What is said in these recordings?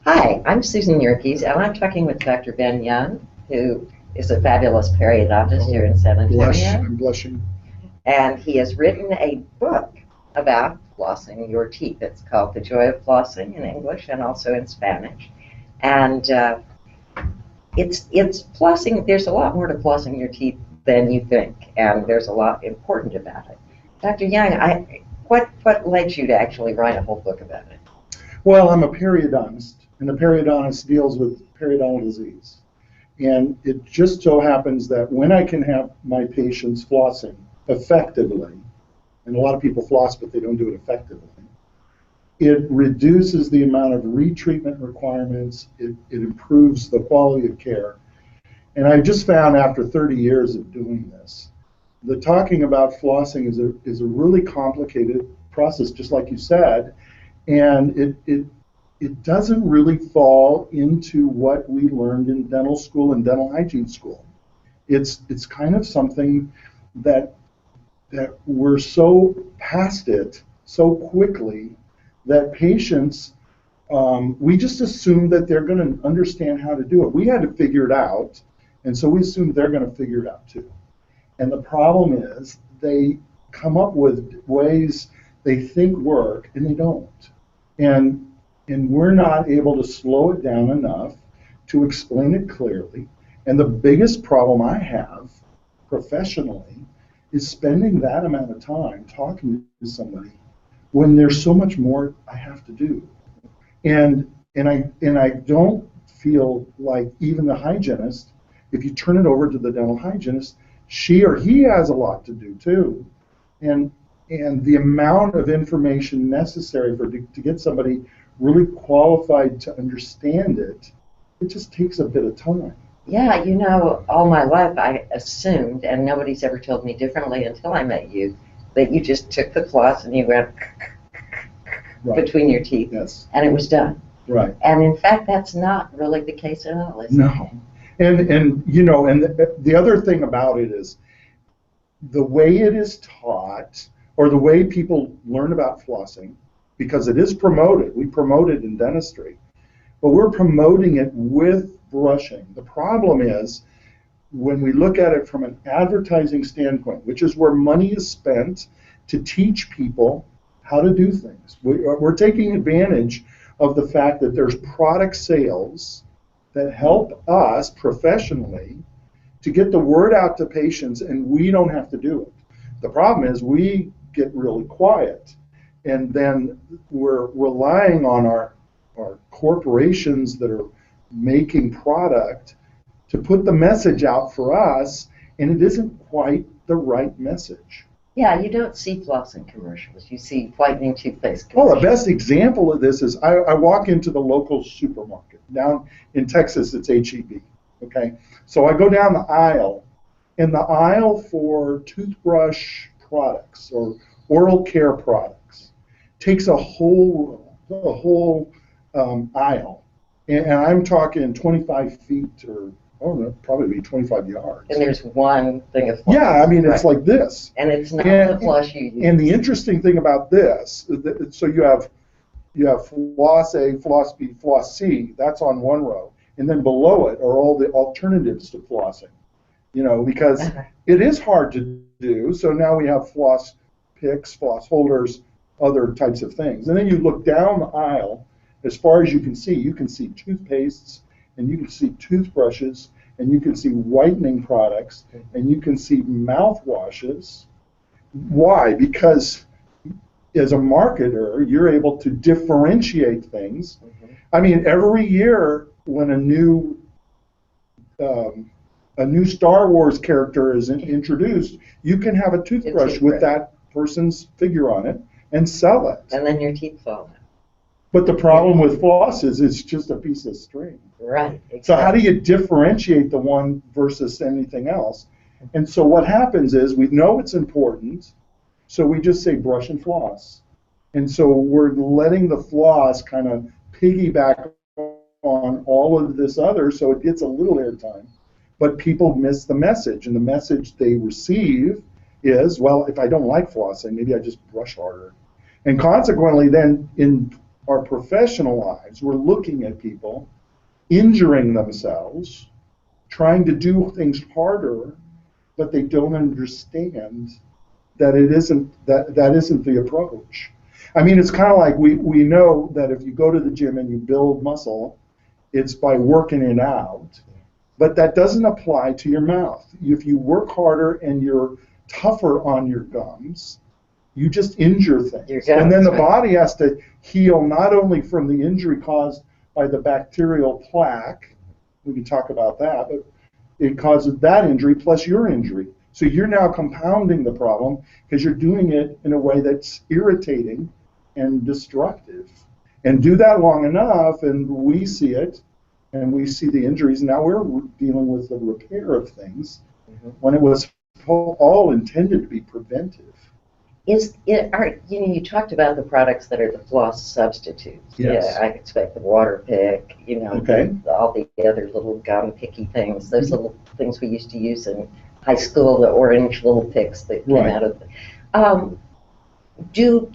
Hi, I'm Susan Yerkes, and I'm talking with Dr. Ben Young, who is a fabulous periodontist here in San Antonio. I'm blushing. And he has written a book about flossing your teeth. It's called The Joy of Flossing in English and also in Spanish. And it's flossing. There's a lot more to flossing your teeth than you think, and there's a lot important about it. Dr. Young, what led you to actually write a whole book about it? Well, I'm a periodontist, and a periodontist deals with periodontal disease. And it just so happens that when I can have my patients flossing effectively, and a lot of people floss but they don't do it effectively, it reduces the amount of retreatment requirements, it improves the quality of care. And I just found after 30 years of doing this, that talking about flossing is a really complicated process, just like you said, and it doesn't really fall into what we learned in dental school and dental hygiene school. It's kind of something that we're so past it so quickly that patients, we just assume that they're going to understand how to do it. We had to figure it out, and so we assume they're going to figure it out too. And the problem is they come up with ways they think work, and they don't. And we're not able to slow it down enough to explain it clearly. And the biggest problem I have professionally is spending that amount of time talking to somebody when there's so much more I have to do. And I don't feel like even the hygienist, if you turn it over to the dental hygienist, she or he has a lot to do too. And the amount of information necessary to get somebody really qualified to understand it, it just takes a bit of time. Yeah, you know, all my life I assumed, and nobody's ever told me differently until I met you, that you just took the floss and you went Right. between your teeth, Yes. and it was done. Right. And in fact, that's not really the case at all, is it? No. And you know, and the other thing about it is the way it is taught, or the way people learn about flossing, because it is promoted. We promote it in dentistry, but we're promoting it with brushing. The problem is when we look at it from an advertising standpoint, which is where money is spent to teach people how to do things. We're taking advantage of the fact that there's product sales that help us professionally to get the word out to patients, and we don't have to do it. The problem is we get really quiet, and then we're relying on our corporations that are making product to put the message out for us, and it isn't quite the right message. Yeah, you don't see flossing commercials. You see whitening toothpaste Well, commercials. the best example of this is I walk into the local supermarket. Down in Texas, it's HEB. Okay, so I go down the aisle, and the aisle for toothbrush products or oral care products takes a whole aisle, and I'm talking 25 feet or I don't know, probably 25 yards. And there's one thing of floss. Yeah, I mean, it's right. like this. And it's not the floss you use. And the interesting thing about this, so you have floss A, floss B, floss C, that's on one row. And then below it are all the alternatives to flossing, you know, because it is hard to do. So now we have floss picks, floss holders, other types of things. And then you look down the aisle, as far as you can see toothpastes, and you can see toothbrushes, and you can see whitening products, and you can see mouthwashes. Why? Because as a marketer, you're able to differentiate things. I mean, every year when a new Star Wars character is introduced, you can have a toothbrush with that person's figure on it and sell it. And then your teeth fall out. But the problem with floss is it's just a piece of string. Right. Exactly. So how do you differentiate the one versus anything else? And so what happens is we know it's important, so we just say brush and floss. And so we're letting the floss kind of piggyback on all of this other, so it gets a little airtime. But people miss the message, and the message they receive is, well, if I don't like flossing, maybe I just brush harder. And consequently, then in our professional lives, we're looking at people injuring themselves, trying to do things harder, but they don't understand that that isn't the approach. I mean, it's kind of like we know that if you go to the gym and you build muscle, it's by working it out, but that doesn't apply to your mouth. If you work harder and you're tougher on your gums, you just injure things. And then the body has to heal not only from the injury caused by the bacterial plaque, we can talk about that, but it causes that injury plus your injury. So you're now compounding the problem because you're doing it in a way that's irritating and destructive. And do that long enough, and we see it, and we see the injuries. Now we're dealing with the repair of things when it was all intended to be preventive. You talked about the products that are the floss substitutes. Yes. Yeah, I expect the Waterpik, Okay. all the other little gum picky things, those little things we used to use in high school, the orange little picks that came out of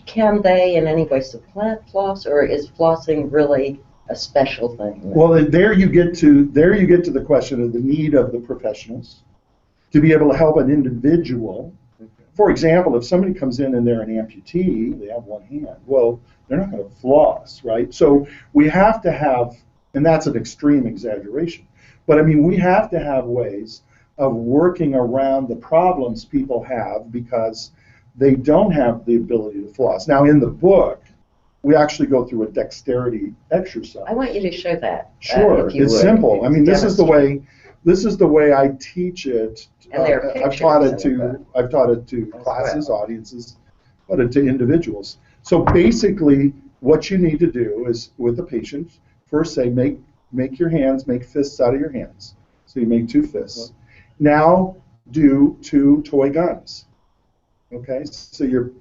can they in any way supplant floss, or is flossing really a special thing? Well, there you get to the question of the need of the professionals to be able to help an individual. For example, if somebody comes in and they're an amputee, they have one hand, well, they're not going to floss, right? So we have to have, and that's an extreme exaggeration, but I mean, we have to have ways of working around the problems people have because they don't have the ability to floss. Now, in the book, we actually go through a dexterity exercise. I want you to show that. Sure, it's simple. I mean, this is the way I teach it. And there are I've taught it to classes, audiences, but to individuals. So basically, what you need to do is, with the patient, first say, make your hands, make fists out of your hands. So you make 2 fists. Now do 2 toy guns. Okay, so you're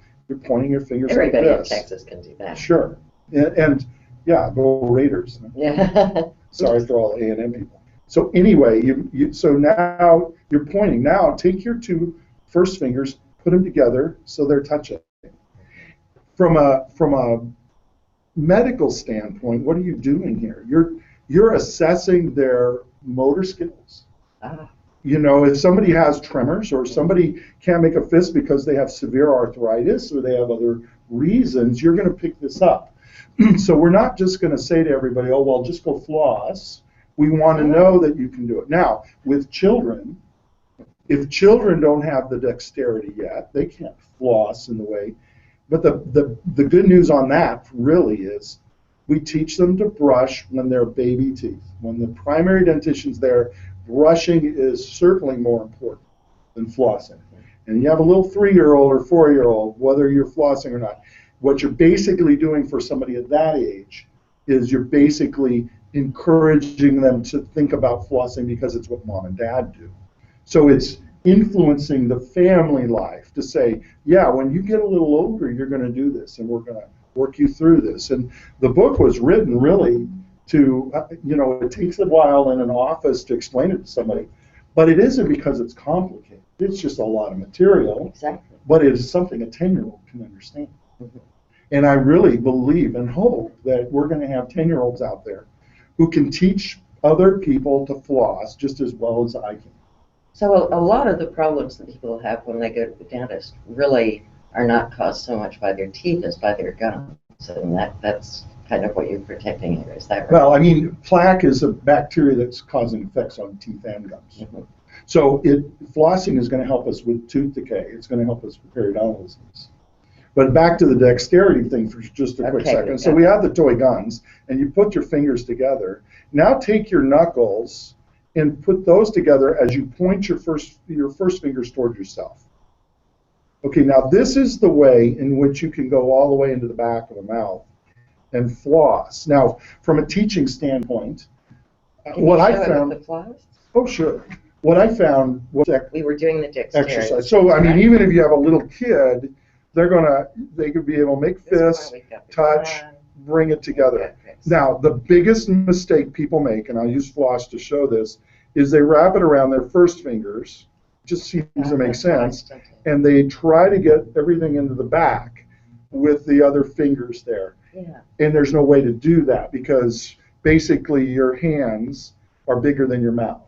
pointing your fingers like this. Everybody in Texas can do that. Sure, and yeah, go Raiders. Yeah. Sorry for all A&M people. So anyway, so now you're pointing. Now take your 2 first fingers, put them together so they're touching. From a medical standpoint, what are you doing here? You're assessing their motor skills. If somebody has tremors or somebody can't make a fist because they have severe arthritis or they have other reasons, you're going to pick this up. So we're not just going to say to everybody, oh, well, just go floss. We want to know that you can do it. Now, with children, if children don't have the dexterity yet, they can't floss in the way. But the good news on that really is we teach them to brush when they're baby teeth. When the primary dentition's there, brushing is certainly more important than flossing. And you have a little 3-year-old or 4-year-old, whether you're flossing or not, what you're basically doing for somebody at that age is you're basically encouraging them to think about flossing because it's what mom and dad do. So it's influencing the family life to say, yeah, when you get a little older, you're going to do this, and we're going to work you through this. And the book was written really to, it takes a while in an office to explain it to somebody, but it isn't because it's complicated. It's just a lot of material. Exactly. But it is something a 10-year-old can understand. And I really believe and hope that we're going to have 10-year-olds out there who can teach other people to floss just as well as I can. So a lot of the problems that people have when they go to the dentist really are not caused so much by their teeth as by their gums. And that's kind of what you're protecting here, is that right? Well, I mean, plaque is a bacteria that's causing effects on teeth and gums. So flossing is going to help us with tooth decay. It's going to help us with periodontal disease. But back to the dexterity thing for just a quick second. So we have the toy guns, and you put your fingers together. Now take your knuckles and put those together as you point your first fingers towards yourself. Okay, now this is the way in which you can go all the way into the back of the mouth and floss. Now, from a teaching standpoint, what I found. The floss? Oh, sure. What I found was that we were doing the dexterity exercise. So I mean, even if you have a little kid, they could be able to make fists, touch, bring it together. Now, the biggest mistake people make, and I'll use floss to show this, is they wrap it around their first fingers. Just seems to make sense. And they try to get everything into the back with the other fingers there. Yeah. And there's no way to do that because basically your hands are bigger than your mouth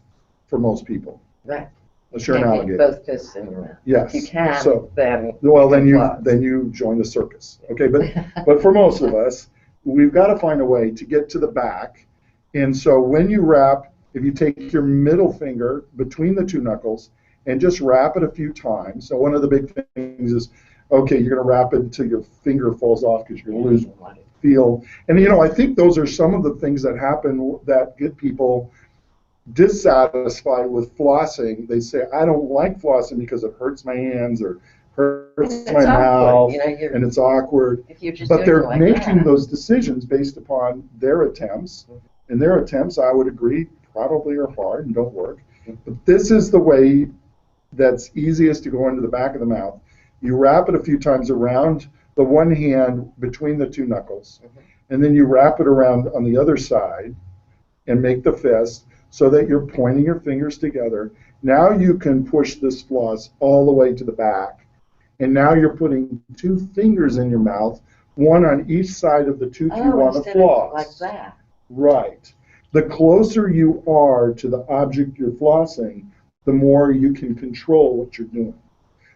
for most people. Right. Unless you're an Can't alligator. get both fists in your mouth. Yes. If you can, So, then well, floss. then you join the circus. Okay, but for most of us, we've got to find a way to get to the back. And so when you wrap, if you take your middle finger between the two knuckles and just wrap it a few times. So one of the big things is, okay, you're going to wrap it until your finger falls off because you're going to lose feel. And I think those are some of the things that happen that get people dissatisfied with flossing. They say, I don't like flossing because it hurts my hands or hurts my mouth, and it's awkward. But they're making those decisions based upon their attempts, and their attempts, I would agree, probably are hard and don't work. But this is the way that's easiest to go into the back of the mouth. You wrap it a few times around the one hand between the two knuckles, and then you wrap it around on the other side and make the fist so that you're pointing your fingers together. Now you can push this floss all the way to the back. And now you're putting two fingers in your mouth, one on each side of the tooth you want to floss. Like that. Right. The closer you are to the object you're flossing, the more you can control what you're doing.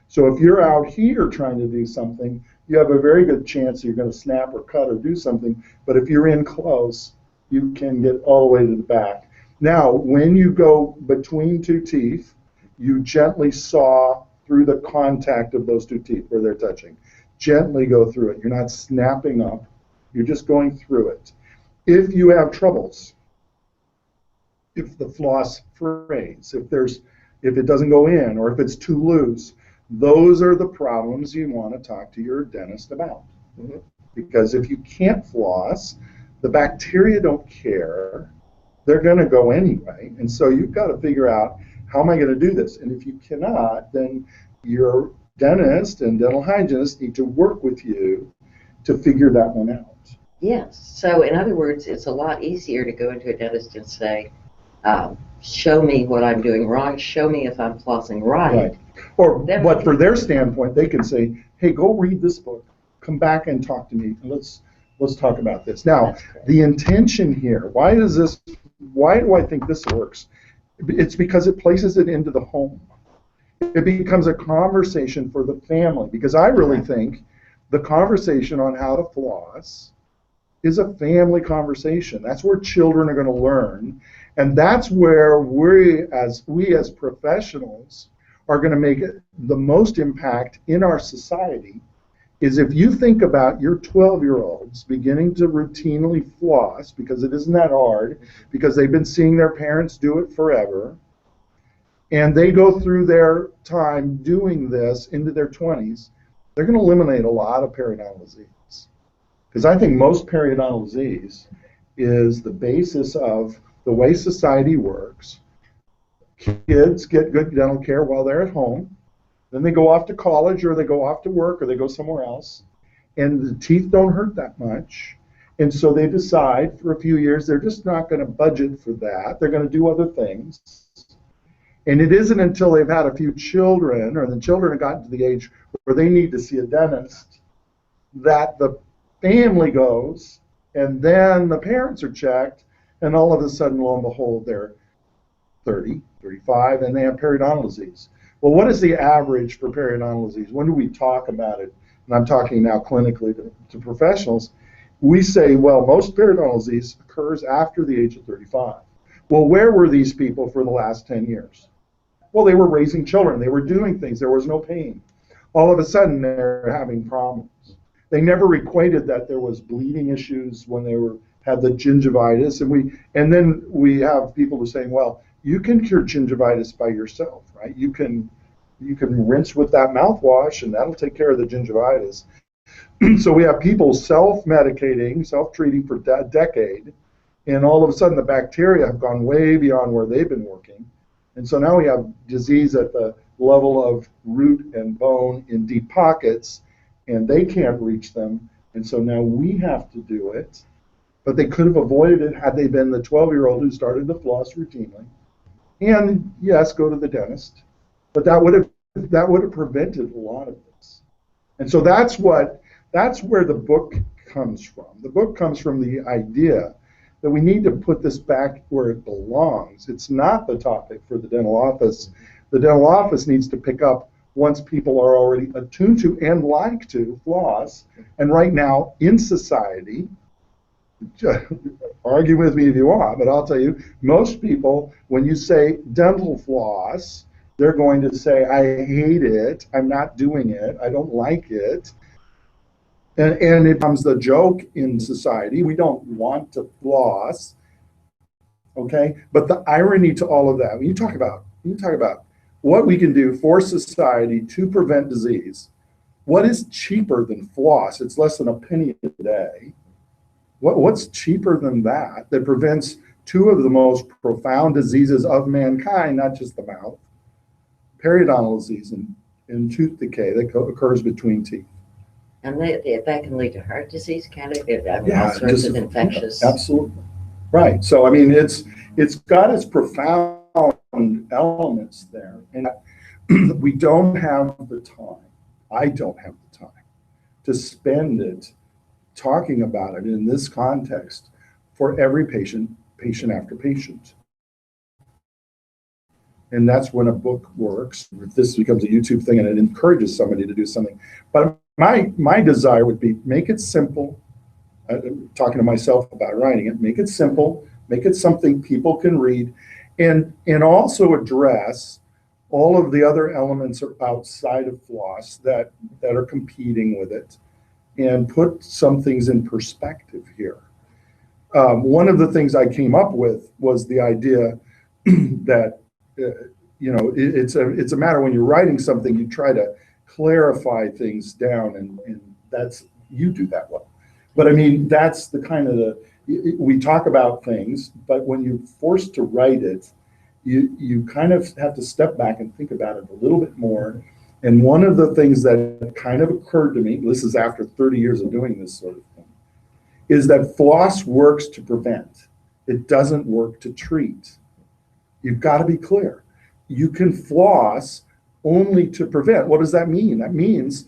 So if you're out here trying to do something, you have a very good chance you're going to snap or cut or do something. But if you're in close, you can get all the way to the back. Now, when you go between two teeth, you gently saw through the contact of those two teeth where they're touching. Gently go through it. You're not snapping up. You're just going through it. If you have troubles, if the floss frays, if it doesn't go in, or if it's too loose, those are the problems you want to talk to your dentist about. Because if you can't floss, the bacteria don't care. They're going to go anyway. And so you've got to figure out, how am I going to do this? And if you cannot, then your dentist and dental hygienist need to work with you to figure that one out. Yes. So in other words, it's a lot easier to go into a dentist and say, show me what I'm doing wrong, show me if I'm flossing right. But for their standpoint, they can say, hey, go read this book, come back and talk to me, and let's talk about this. Now, the intention here, why do I think this works? It's because it places it into the home. It becomes a conversation for the family, because I really think the conversation on how to floss is a family conversation. That's where children are going to learn, and that's where we as professionals are going to make the most impact in our society. Is if you think about your 12-year-olds beginning to routinely floss, because it isn't that hard, because they've been seeing their parents do it forever, and they go through their time doing this into their 20s, they're going to eliminate a lot of periodontal disease. Because I think most periodontal disease is the basis of the way society works. Kids get good dental care while they're at home. Then they go off to college, or they go off to work, or they go somewhere else, and the teeth don't hurt that much. And so they decide for a few years they're just not going to budget for that. They're going to do other things. And it isn't until they've had a few children, or the children have gotten to the age where they need to see a dentist, that the family goes, and then the parents are checked, and all of a sudden, lo and behold, they're 30, 35, and they have periodontal disease. Well, what is the average for periodontal disease? When do we talk about it? And I'm talking now clinically to professionals. We say, well, most periodontal disease occurs after the age of 35. Well, where were these people for the last 10 years? Well, they were raising children. They were doing things. There was no pain. All of a sudden, they're having problems. They never equated that there was bleeding issues when they had the gingivitis. And then we have people who are saying, well, you can cure gingivitis by yourself, right? You can rinse with that mouthwash, and that'll take care of the gingivitis. So we have people self-medicating, self-treating for a decade, and all of a sudden the bacteria have gone way beyond where they've been working. And so now we have disease at the level of root and bone in deep pockets, and they can't reach them. And so now we have to do it. But they could have avoided it had they been the 12-year-old who started to floss routinely. And yes, go to the dentist. But that would have prevented a lot of this. And so that's where the book comes from. The book comes from the idea that we need to put this back where it belongs. It's not the topic for the dental office. The dental office needs to pick up once people are already attuned to and like to floss. And right now in society, argue with me if you want, but I'll tell you, most people, when you say dental floss, they're going to say, I hate it, I'm not doing it, I don't like it. And it becomes the joke in society. We don't want to floss, okay? But the irony to all of that, when you talk about what we can do for society to prevent disease, what is cheaper than floss? It's less than a penny a day. What's cheaper than that prevents two of the most profound diseases of mankind, not just the mouth, periodontal disease and tooth decay that occurs between teeth. And that can lead to heart disease, can it? I mean, all sorts of infectious. Yeah, absolutely. Right. So, I mean, it's got its profound elements there. And we don't have the time. I don't have the time to spend it talking about it in this context for every patient after patient. And that's when a book works. If this becomes a YouTube thing and it encourages somebody to do something. But my desire would be make it simple. Talking to myself about writing it, make it simple, make it something people can read, and also address all of the other elements outside of floss that are competing with it, and put some things in perspective here. One of the things I came up with was the idea that it's a matter when you're writing something, you try to clarify things down, and that's, you do that well. But I mean, that's the kind of we talk about things, but when you're forced to write it, you kind of have to step back and think about it a little bit more. And one of the things that kind of occurred to me, this is after 30 years of doing this sort of thing, is that floss works to prevent. It doesn't work to treat. You've got to be clear. You can floss only to prevent. What does that mean? That means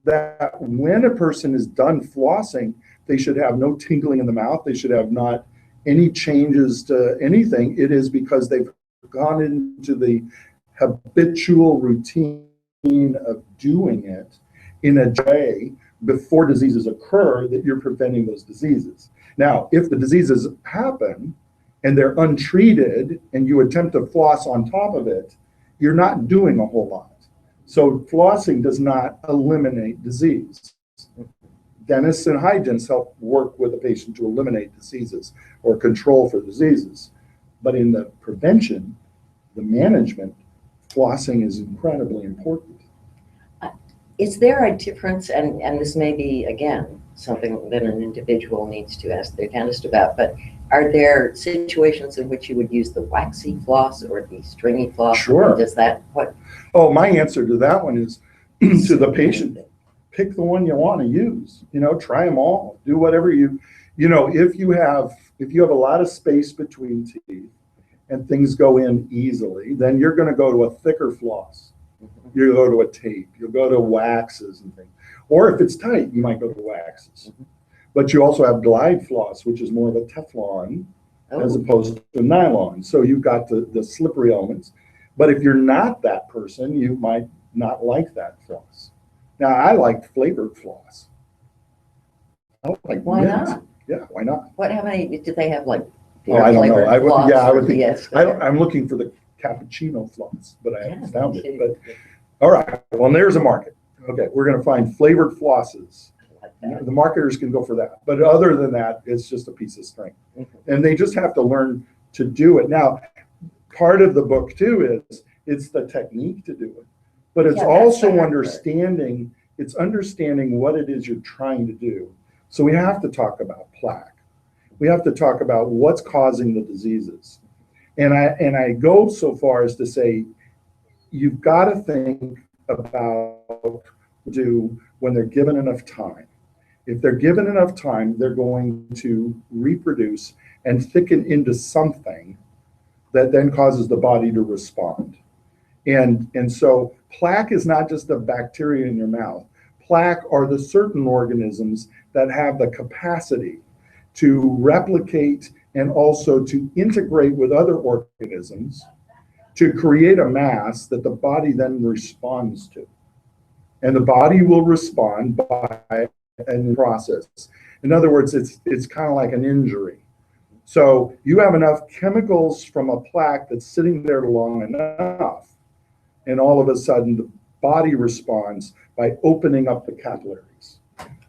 that when a person is done flossing, they should have no tingling in the mouth. They should have not any changes to anything. It is because they've gone into the habitual routine of doing it in a way before diseases occur that you're preventing those diseases. Now, if the diseases happen and they're untreated and you attempt to floss on top of it, you're not doing a whole lot. So flossing does not eliminate disease. Dentists and hygienists help work with a patient to eliminate diseases or control for diseases. But in the prevention, the management, flossing is incredibly important. Is there a difference, and this may be, again, something that an individual needs to ask their dentist about, but are there situations in which you would use the waxy floss or the stringy floss? Sure. Does that, what? Oh, my answer to that one is to the patient, pick the one you want to use. Try them all. Do whatever if you have a lot of space between teeth and things go in easily, then you're going to go to a thicker floss. You'll go to a tape. You'll go to waxes and things. Or if it's tight, you might go to waxes. But you also have glide floss, which is more of a Teflon as opposed to nylon. So you've got the slippery elements. But if you're not that person, you might not like that floss. Now, I like flavored floss. I don't like why mint. not? Yeah, why not? How many do they have? Like, I don't know. I would think. Yes, I'm looking for the cappuccino floss, but I haven't found it. But all right, well, there's a market. Okay, we're going to find flavored flosses. The marketers can go for that. But other than that, it's just a piece of string. And they just have to learn to do it. Now, part of the book, too, is it's the technique to do it. But it's also understanding what it is you're trying to do. So we have to talk about plaque. We have to talk about what's causing the diseases. And I go so far as to say, you've got to think about when they're given enough time. If they're given enough time, they're going to reproduce and thicken into something that then causes the body to respond. And so plaque is not just a bacteria in your mouth. plaque are the certain organisms that have the capacity to replicate and also to integrate with other organisms to create a mass that the body then responds to. And the body will respond by a process. In other words, it's kind of like an injury. So you have enough chemicals from a plaque that's sitting there long enough, and all of a sudden the body responds by opening up the capillaries.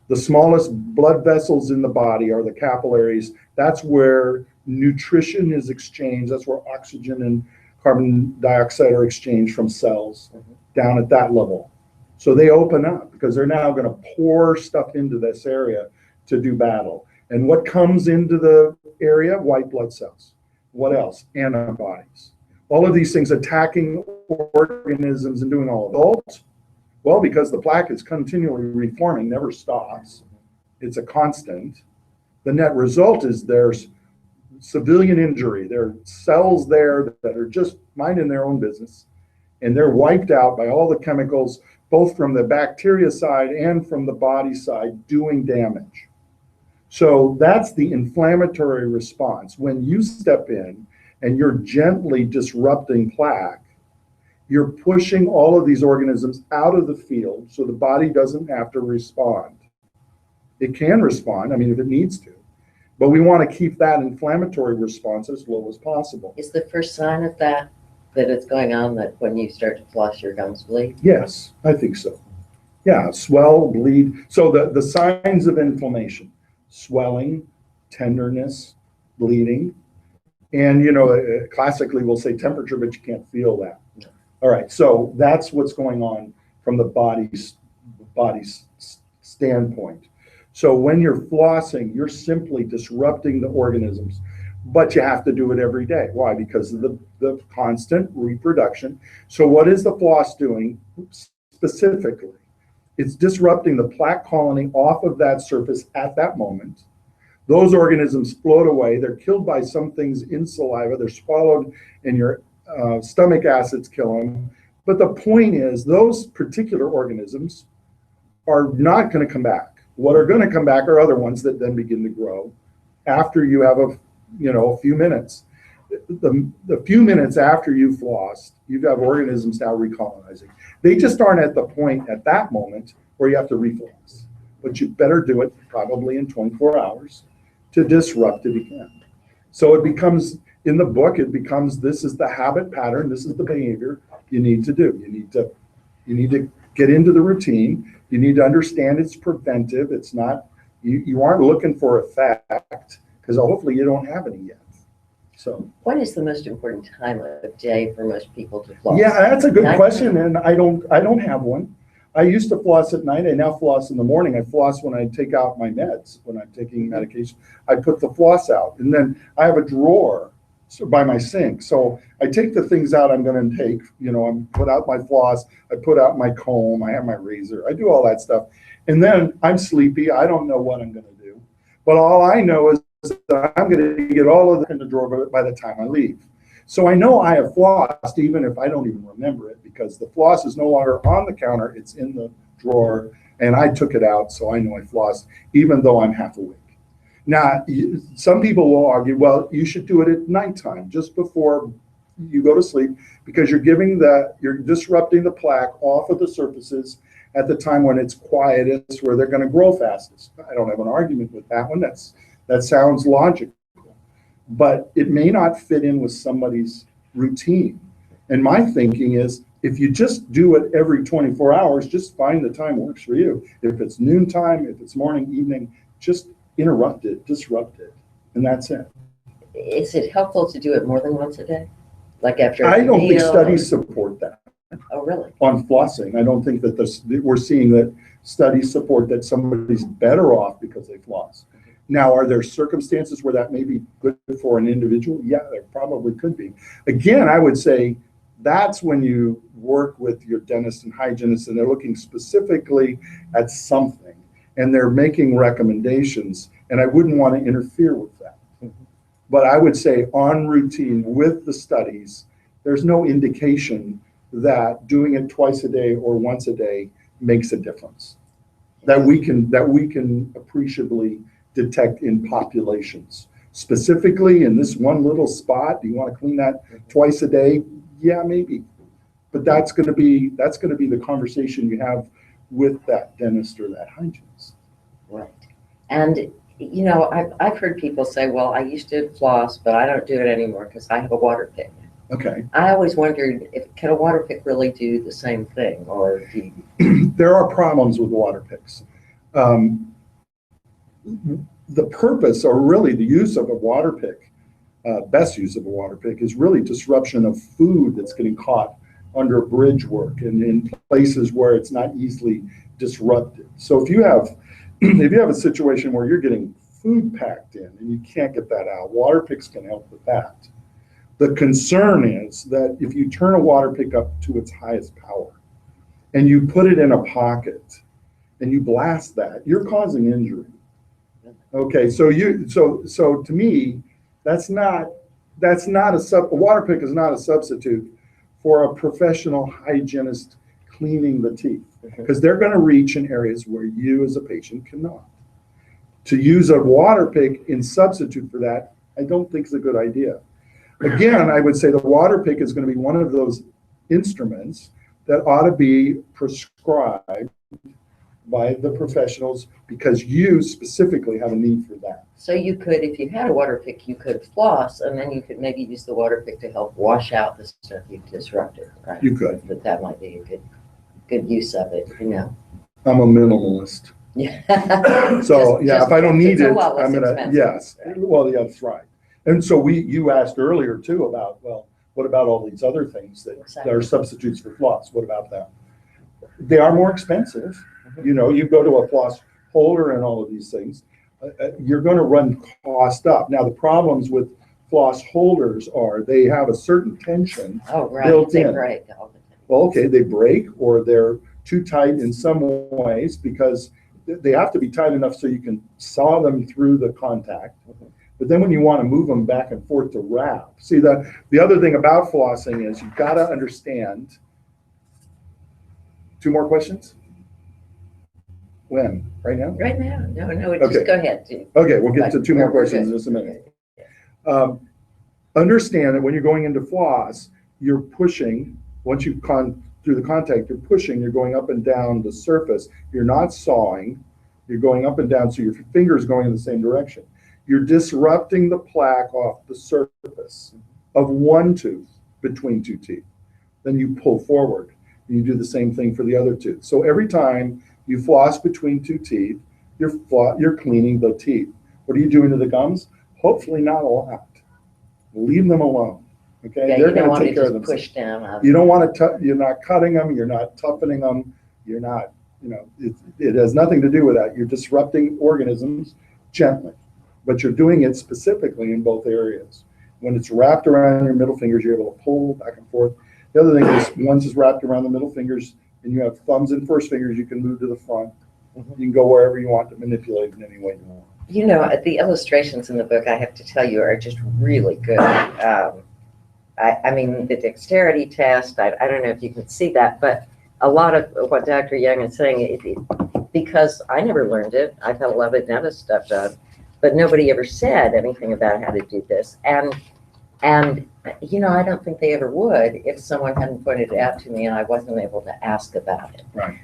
The smallest blood vessels in the body are the capillaries. That's where nutrition is exchanged. That's where oxygen and carbon dioxide are exchanged from cells down at that level. So they open up because they're now going to pour stuff into this area to do battle. And what comes into the area? White blood cells. What else? Antibodies. All of these things attacking organisms and doing all of it. Well, because the plaque is continually reforming, never stops. It's a constant. The net result is there's civilian injury. There are cells there that are just minding their own business, and they're wiped out by all the chemicals, both from the bacteria side and from the body side, doing damage. So that's the inflammatory response. When you step in and you're gently disrupting plaque, you're pushing all of these organisms out of the field so the body doesn't have to respond. It can respond, I mean, if it needs to, but we want to keep that inflammatory response as low as possible. Is the first sign of that it's going on, that when you start to floss, your gums bleed? Yes, I think so. Yeah, swell, bleed. So the signs of inflammation: swelling, tenderness, bleeding, and classically we'll say temperature, but you can't feel that. No. All right, so that's what's going on from the body's standpoint. So when you're flossing, you're simply disrupting the organisms, but you have to do it every day. Why? Because of the constant reproduction. So what is the floss doing specifically? It's disrupting the plaque colony off of that surface at that moment. Those organisms float away. They're killed by some things in saliva. They're swallowed, and your stomach acids kill them. But the point is, those particular organisms are not going to come back. What are going to come back are other ones that then begin to grow after you have a few minutes. The few minutes after you flossed, you've got organisms now recolonizing. They just aren't at the point at that moment where you have to refloss, but you better do it probably in 24 hours to disrupt it again. So it becomes, in the book, this is the habit pattern, this is the behavior you need to do. You need to get into the routine. You need to understand it's preventive. It's not, you aren't looking for effect, because hopefully you don't have any yet. So what is the most important time of day for most people to floss? Yeah, that's a good question, and I don't have one. I used to floss at night. I now floss in the morning. I floss when I take out my meds, when I'm taking medication. I put the floss out, and then I have a drawer by my sink. So I take the things out I'm going to take. I put out my floss. I put out my comb. I have my razor. I do all that stuff, and then I'm sleepy. I don't know what I'm going to do, but all I know is that I'm going to get all of that in the drawer by the time I leave. So I know I have flossed even if I don't even remember it, because the floss is no longer on the counter, it's in the drawer, and I took it out, so I know I flossed even though I'm half awake. Now, some people will argue, well, you should do it at nighttime, just before you go to sleep, because you're disrupting the plaque off of the surfaces at the time when it's quietest, where they're going to grow fastest. I don't have an argument with that one. That sounds logical, but it may not fit in with somebody's routine. And my thinking is, if you just do it every 24 hours, just find the time works for you. If it's noontime, if it's morning, evening, just interrupt it, disrupt it, and that's it. Is it helpful to do it more than once a day? Like after I don't think studies support that. Oh, really? On flossing, I don't think that we're seeing that studies support that somebody's better off because they floss. Now, are there circumstances where that may be good for an individual? Yeah, there probably could be. Again, I would say that's when you work with your dentist and hygienist, and they're looking specifically at something, and they're making recommendations, and I wouldn't want to interfere with that. But I would say on routine with the studies, there's no indication that doing it twice a day or once a day makes a difference. that we can appreciably detect in populations. Specifically in this one little spot, do you want to clean that twice a day? Yeah, maybe. But that's going to be the conversation you have with that dentist or that hygienist. Right. And you know, I've heard people say, well, I used to floss, but I don't do it anymore because I have a Waterpik. Okay. I always wondered, can a Waterpik really do the same thing, or do you... There are problems with Waterpiks. The purpose, or really the use of a Waterpik, best use of a Waterpik, is really disruption of food that's getting caught under bridge work and in places where it's not easily disrupted. So if you have a situation where you're getting food packed in and you can't get that out, Waterpiks can help with that. The concern is that if you turn a Waterpik up to its highest power and you put it in a pocket and you blast that, you're causing injury. Okay, so to me, a Waterpik is not a substitute for a professional hygienist cleaning the teeth, because they're going to reach in areas where you as a patient cannot. To use a Waterpik in substitute for that, I don't think is a good idea. Again, I would say the Waterpik is going to be one of those instruments that ought to be prescribed by the professionals because you specifically have a need for that. So you could, if you had a Waterpik, you could floss, and then you could maybe use the Waterpik to help wash out the stuff you've disrupted, right? You could. But that might be a good use of it, you know. I'm a minimalist. Yeah. So if I don't need it, I'm gonna, expensive. yes. Right. Well, yeah, that's right. And so you asked earlier too about, well, what about all these other things that are substitutes for floss? What about them? They are more expensive. You know, you go to a floss holder and all of these things, you're going to run cost up. Now, the problems with floss holders are they have a certain tension built in. Break. Well, okay, they break or they're too tight in some ways because they have to be tight enough so you can saw them through the contact. But then when you want to move them back and forth to wrap, see the other thing about flossing is you've got to understand. 2 more questions? When? Right now? Right now. No, just go ahead. Okay, we'll get to 2 more questions in just a minute. Understand that when you're going into floss, you're pushing, once you've gone through the contact, you're going up and down the surface. You're not sawing, you're going up and down, so your finger's going in the same direction. You're disrupting the plaque off the surface of one tooth between 2 teeth. Then you pull forward, and you do the same thing for the other tooth. So every time you floss between 2 teeth, you're cleaning the teeth. What are you doing to the gums? Hopefully not a lot. Leave them alone. Okay, yeah, they're going to take care of themselves. Push down. You don't want to. You're not cutting them. You're not toughening them. You're not. You know, it has nothing to do with that. You're disrupting organisms gently, but you're doing it specifically in both areas. When it's wrapped around your middle fingers, you're able to pull back and forth. The other thing is, once it's wrapped around the middle fingers, and you have thumbs and first fingers, you can move to the front. You can go wherever you want to manipulate in any way you want. You know, the illustrations in the book, I have to tell you, are just really good. I mean, the dexterity test, I don't know if you can see that, but a lot of what Dr. Young is saying, because I never learned it, I've had a lot of dentist stuff done, but nobody ever said anything about how to do this. And you know, I don't think they ever would if someone hadn't pointed it out to me and I wasn't able to ask about it. Right.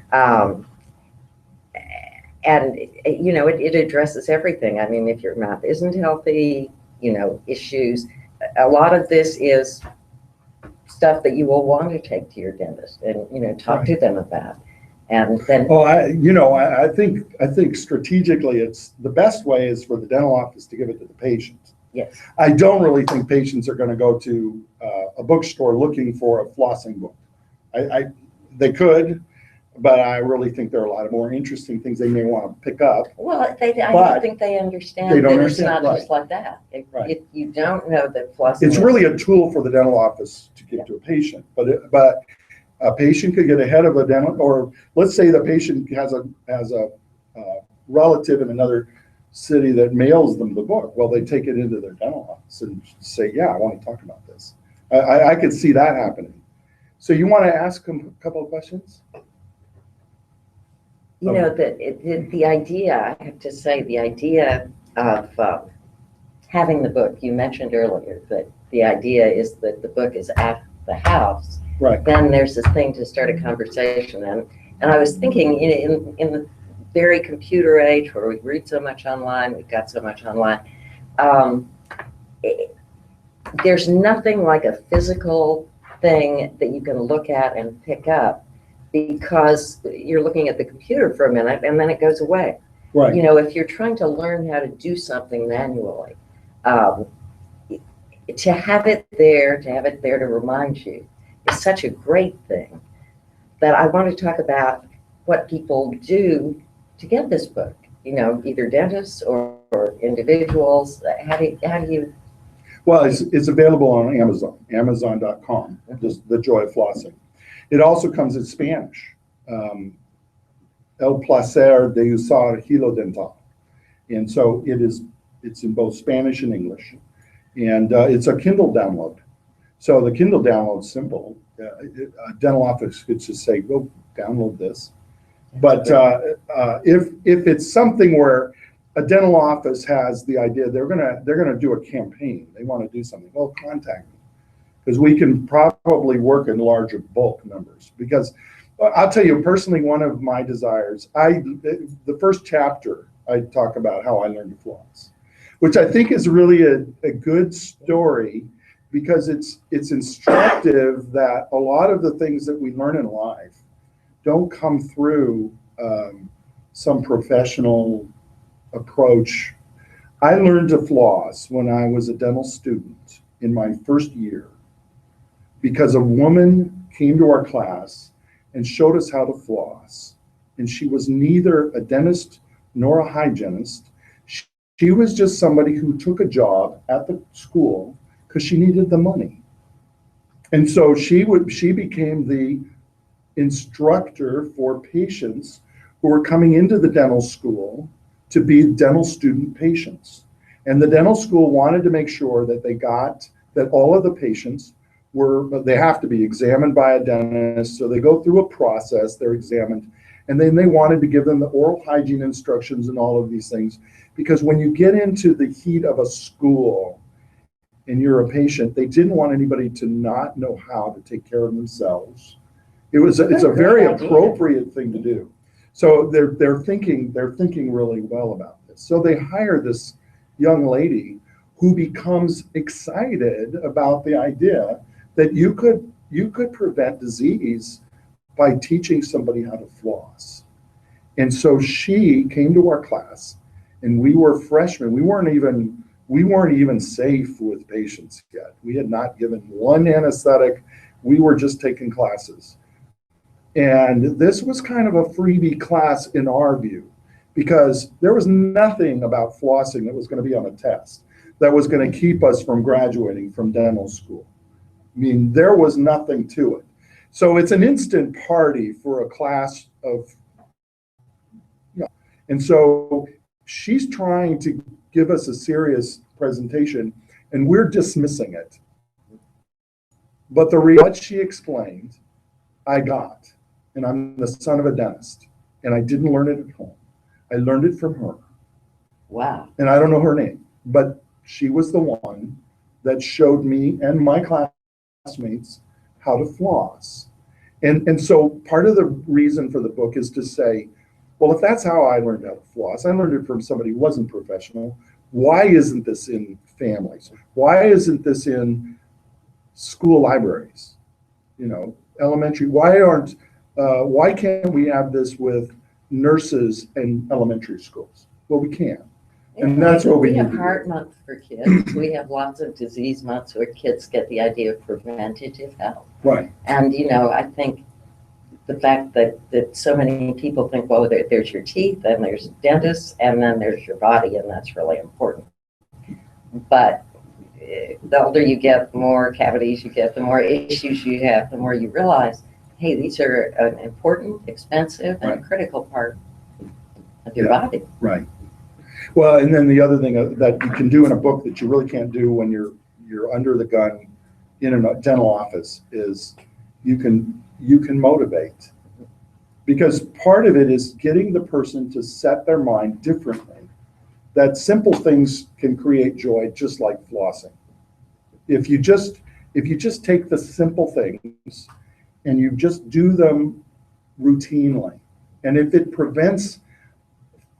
And, you know, it addresses everything. I mean, if your mouth isn't healthy, you know, issues, a lot of this is stuff that you will want to take to your dentist and, you know, talk to them about. And then, well, I think strategically, it's the best way is for the dental office to give it to the patient. yes, I don't really think patients are going to go to a bookstore looking for a flossing book. They could, but I really think there are a lot of more interesting things they may want to pick up. well, I don't think they understand They don't that understand, it's not right. just like that. Right. If you don't know that flossing It's is- really a tool for the dental office to give to a patient, but a patient could get ahead of a dental, or let's say the patient has a relative in another city that mails them the book. Well, they take it into their dental office and say, yeah, I want to talk about this. I could see that happening. So you want to ask them a couple of questions? You know, the idea, I have to say, the idea of having the book, you mentioned earlier that the idea is that the book is at the house. Right. Then there's this thing to start a conversation. And I was thinking, you know, in the very computer age where we read so much online, we've got so much online, there's nothing like a physical thing that you can look at and pick up, because you're looking at the computer for a minute and then it goes away. Right. You know, if you're trying to learn how to do something manually, to have it there to remind you is such a great thing that I want to talk about what people do to get this book. You know, either dentists or individuals. How do you? Well, it's available on Amazon, Amazon.com, just The Joy of Flossing. It also comes in Spanish, El placer de usar hilo dental. And so it's in both Spanish and English. And it's a Kindle download. So the Kindle download's simple. A dental office could just say, go download this. But if it's something where a dental office has the idea they're gonna do a campaign, they want to do something, well, contact me, because we can probably work in larger bulk numbers. Because I'll tell you personally, one of my desires, the first chapter I talk about how I learned to floss, which I think is really a good story, because it's instructive that a lot of the things that we learn in life don't come through some professional approach. I learned to floss when I was a dental student in my first year, because a woman came to our class and showed us how to floss. And she was neither a dentist nor a hygienist. She was just somebody who took a job at the school because she needed the money. And so she became the instructor for patients who were coming into the dental school to be dental student patients. And the dental school wanted to make sure that that all of the patients they have to be examined by a dentist. So they go through a process, they're examined, and then they wanted to give them the oral hygiene instructions and all of these things. Because when you get into the heat of a school and you're a patient, they didn't want anybody to not know how to take care of themselves. It's a very appropriate thing to do. So they're thinking really well about this. So they hire this young lady who becomes excited about the idea that you could prevent disease by teaching somebody how to floss. And so she came to our class, and we were freshmen. We weren't even safe with patients yet. We had not given one anesthetic. We were just taking classes. And this was kind of a freebie class in our view, because there was nothing about flossing that was going to be on a test that was going to keep us from graduating from dental school. I mean, there was nothing to it. So it's an instant party for a class of, and so she's trying to give us a serious presentation, and we're dismissing it. But what she explained, I got. And I'm the son of a dentist, and I didn't learn it at home. I learned it from her. Wow. And I don't know her name, but she was the one that showed me and my classmates how to floss. And so part of the reason for the book is to say, well, if that's how I learned how to floss, I learned it from somebody who wasn't professional. Why isn't this in families? Why isn't this in school libraries? You know, elementary. Why can't we have this with nurses in elementary schools? Well, we can. And that's what we have Heart Month for kids. We have lots of disease months where kids get the idea of preventative health. Right. And, you know, I think the fact that so many people think, well, there's your teeth, and there's dentists, and then there's your body, and that's really important. But the older you get, the more cavities you get, the more issues you have, the more you realize, hey, these are an important, expensive, and critical part of your body. Right. Well, and then the other thing that you can do in a book that you really can't do when you're under the gun in a dental office is you can motivate. Because part of it is getting the person to set their mind differently. That simple things can create joy, just like flossing. If you just take the simple things and you just do them routinely, and if it prevents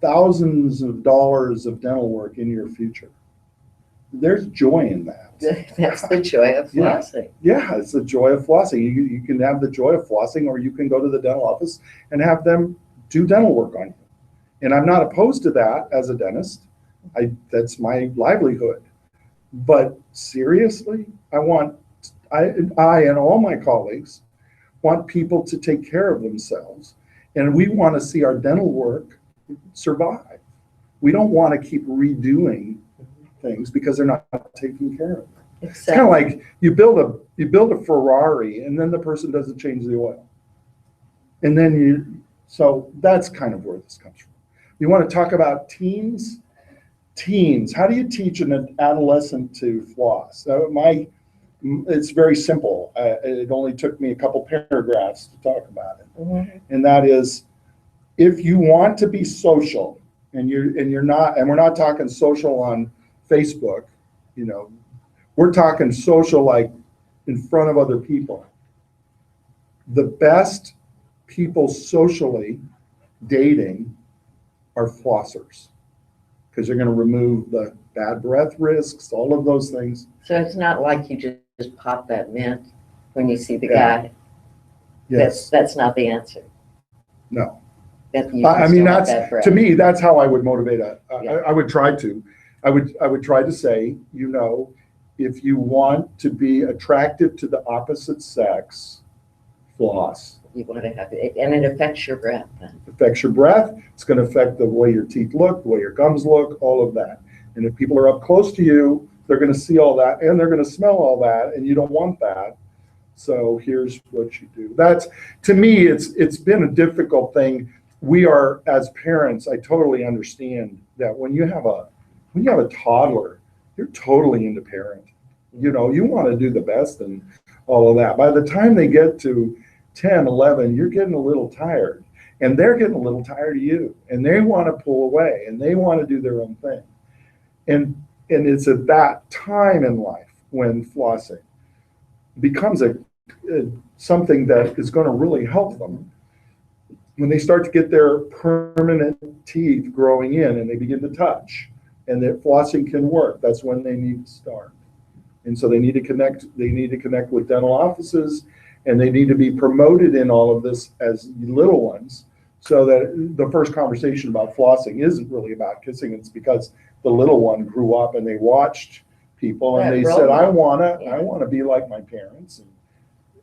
thousands of dollars of dental work in your future, there's joy in that. That's the joy of flossing. Yeah, it's the joy of flossing. You can have the joy of flossing, or you can go to the dental office and have them do dental work on you. And I'm not opposed to that as a dentist. That's my livelihood. But seriously, I and all my colleagues want people to take care of themselves, and we want to see our dental work survive. We don't want to keep redoing things because they're not taking care of them. Exactly. It's kind of like you build a Ferrari and then the person doesn't change the oil. And then so that's kind of where this comes from. You want to talk about teens? Teens, how do you teach an adolescent to floss? It's very simple. It only took me a couple paragraphs to talk about it. Mm-hmm. And that is, if you want to be social, and you're not, and we're not talking social on Facebook, we're talking social like in front of other people. The best people socially dating are flossers, because you're going to remove the bad breath risks, all of those things. So it's not like you just pop that mint when you see the guy. Yes. That's not the answer. No. I mean, to me, that's how I would motivate Yeah. I would try to. I would try to say, if you want to be attractive to the opposite sex, floss. You want to have it, and it affects your breath then. It affects your breath. It's going to affect the way your teeth look, the way your gums look, all of that. And if people are up close to you, they're going to see all that, and they're going to smell all that, and you don't want that. So here's what you do. To me, it's been a difficult thing. We are, as parents, I totally understand that when you have a toddler, you're totally into parenting. You want to do the best and all of that. By the time they get to 10, 11, you're getting a little tired, and they're getting a little tired of you, and they want to pull away, and they want to do their own thing. And it's at that time in life when flossing becomes something that is going to really help them. When they start to get their permanent teeth growing in and they begin to touch, and that flossing can work, that's when they need to start. And so they need to connect with dental offices, and they need to be promoted in all of this as little ones, so that the first conversation about flossing isn't really about kissing. It's because the little one grew up and they watched people and they said, I want to be like my parents.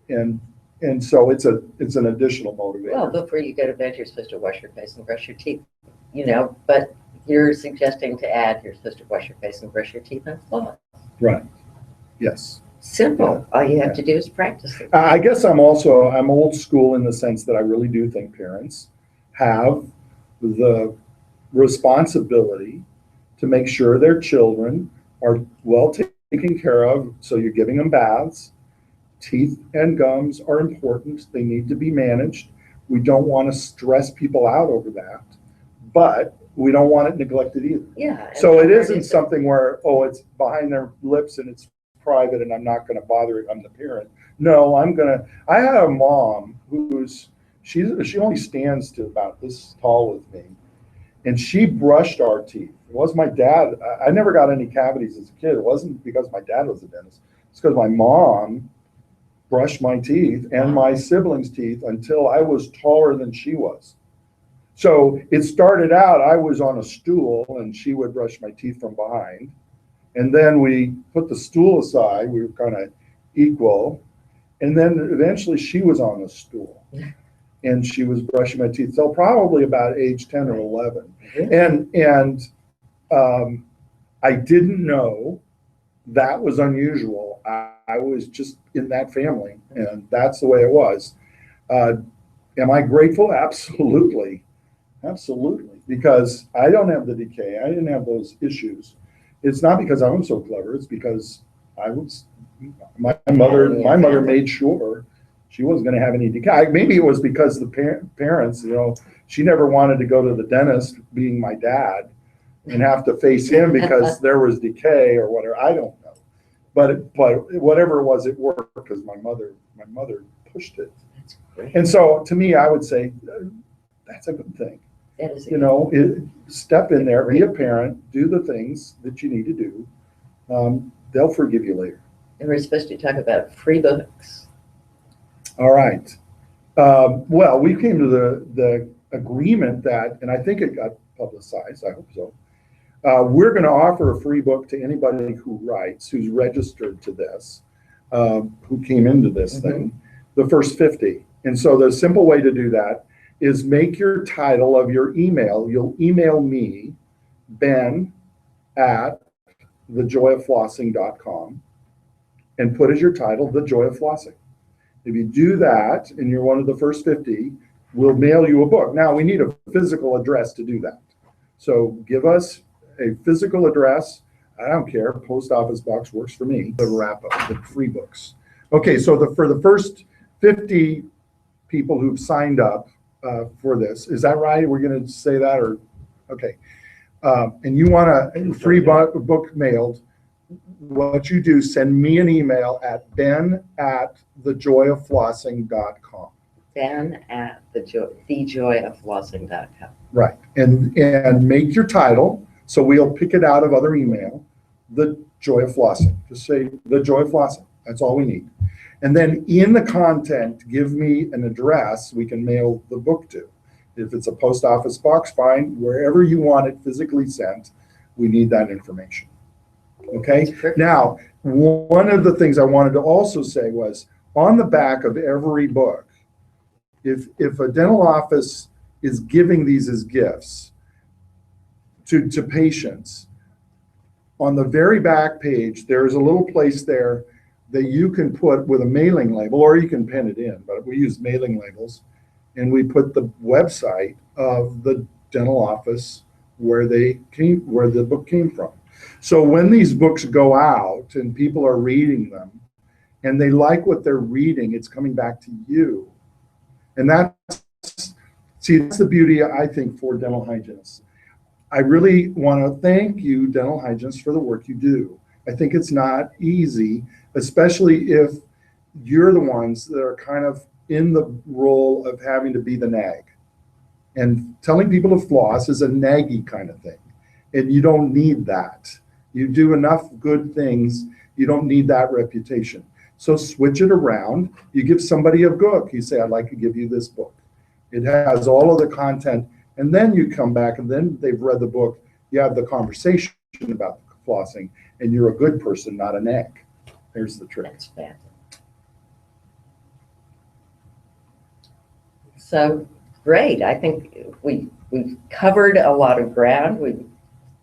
And so it's an additional motivator. Well, before you go to bed, you're supposed to wash your face and brush your teeth, but you're suggesting to add, you're supposed to wash your face and brush your teeth and floss. Right. Yes. Simple. All you have to do is practice it. I guess I'm old school in the sense that I really do think parents have the responsibility to make sure their children are well taken care of. So you're giving them baths. Teeth and gums are important. They need to be managed. We don't want to stress people out over that, but we don't want it neglected either. Yeah. So it isn't something where, it's behind their lips and it's private and I'm not going to bother it. I'm the parent. No, I had a mom she only stands to about this tall with me, and she brushed our teeth. It was my dad. I never got any cavities as a kid. It wasn't because my dad was a dentist. It's because my mom brushed my teeth and my siblings' teeth until I was taller than she was. So it started out, I was on a stool and she would brush my teeth from behind. And then we put the stool aside, we were kind of equal. And then eventually she was on a stool and she was brushing my teeth. So probably about age 10 or 11. And I didn't know that was unusual. I was just in that family, and that's the way it was. Am I grateful? Absolutely. Absolutely. Because I don't have the decay. I didn't have those issues. It's not because I'm so clever. It's because my mother made sure She wasn't going to have any decay. Maybe it was because the parents, you know, she never wanted to go to the dentist, being my dad, and have to face him because there was decay or whatever. I don't know. But whatever it was, it worked because my mother pushed it. That's great. And so to me, I would say that's a good thing. That is You know, step in there, be a parent, do the things that you need to do. They'll forgive you later. And we're supposed to talk about free books. All right. Well, we came to the agreement that, and I think it got publicized, I hope so. We're going to offer a free book to anybody who writes, who's registered to this, who came into this thing, the first 50. And so the simple way to do that is make your title of your email. You'll email me, ben@thejoyofflossing.com, and put as your title, The Joy of Flossing. If you do that and you're one of the first 50, we'll mail you a book. Now, we need a physical address to do that. So give us a physical address. I don't care. Post office box works for me. The wrap up, the free books. Okay, so for the first 50 people who've signed up for this, is that right? We're going to say that, or okay? And you want a free book mailed? What you do, send me an email at ben@thejoyofflossing.com. Ben@thejoyofflossing.com. Right, and make your title. So we'll pick it out of other email. The Joy of Flossing. Just say The Joy of Flossing. That's all we need. And then in the content, give me an address we can mail the book to. If it's a post office box, fine. Wherever you want it physically sent, we need that information. Okay? Now, one of the things I wanted to also say was, on the back of every book, if a dental office is giving these as gifts to patients, on the very back page, there's a little place there that you can put with a mailing label, or you can pen it in, but we use mailing labels, and we put the website of the dental office where the book came from. So when these books go out and people are reading them and they like what they're reading, it's coming back to you. And that's the beauty, I think, for dental hygienists. I really want to thank you, dental hygienists, for the work you do. I think it's not easy, especially if you're the ones that are kind of in the role of having to be the nag. And telling people to floss is a naggy kind of thing. And you don't need that. You do enough good things, you don't need that reputation. So switch it around. You give somebody a book. You say, I'd like to give you this book. It has all of the content. And then you come back and then they've read the book. You have the conversation about flossing, and you're a good person, not a nag. There's the trick. That's bad. So great. I think we've covered a lot of ground. We've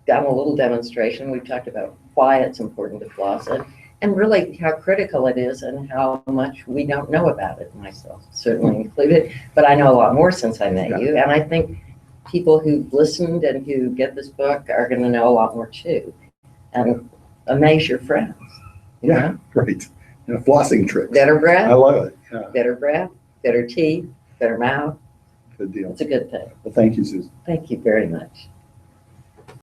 done a little demonstration. We've talked about why it's important to floss and really how critical it is and how much we don't know about it, myself certainly included. But I know a lot more since I met you, and I think people who've listened and who get this book are going to know a lot more too, and amaze your friends. You know? Great. And a flossing trick. Better breath. I love it. Yeah. Better breath, better teeth, better mouth. Good deal. It's a good thing. Well, thank you, Susan. Thank you very much.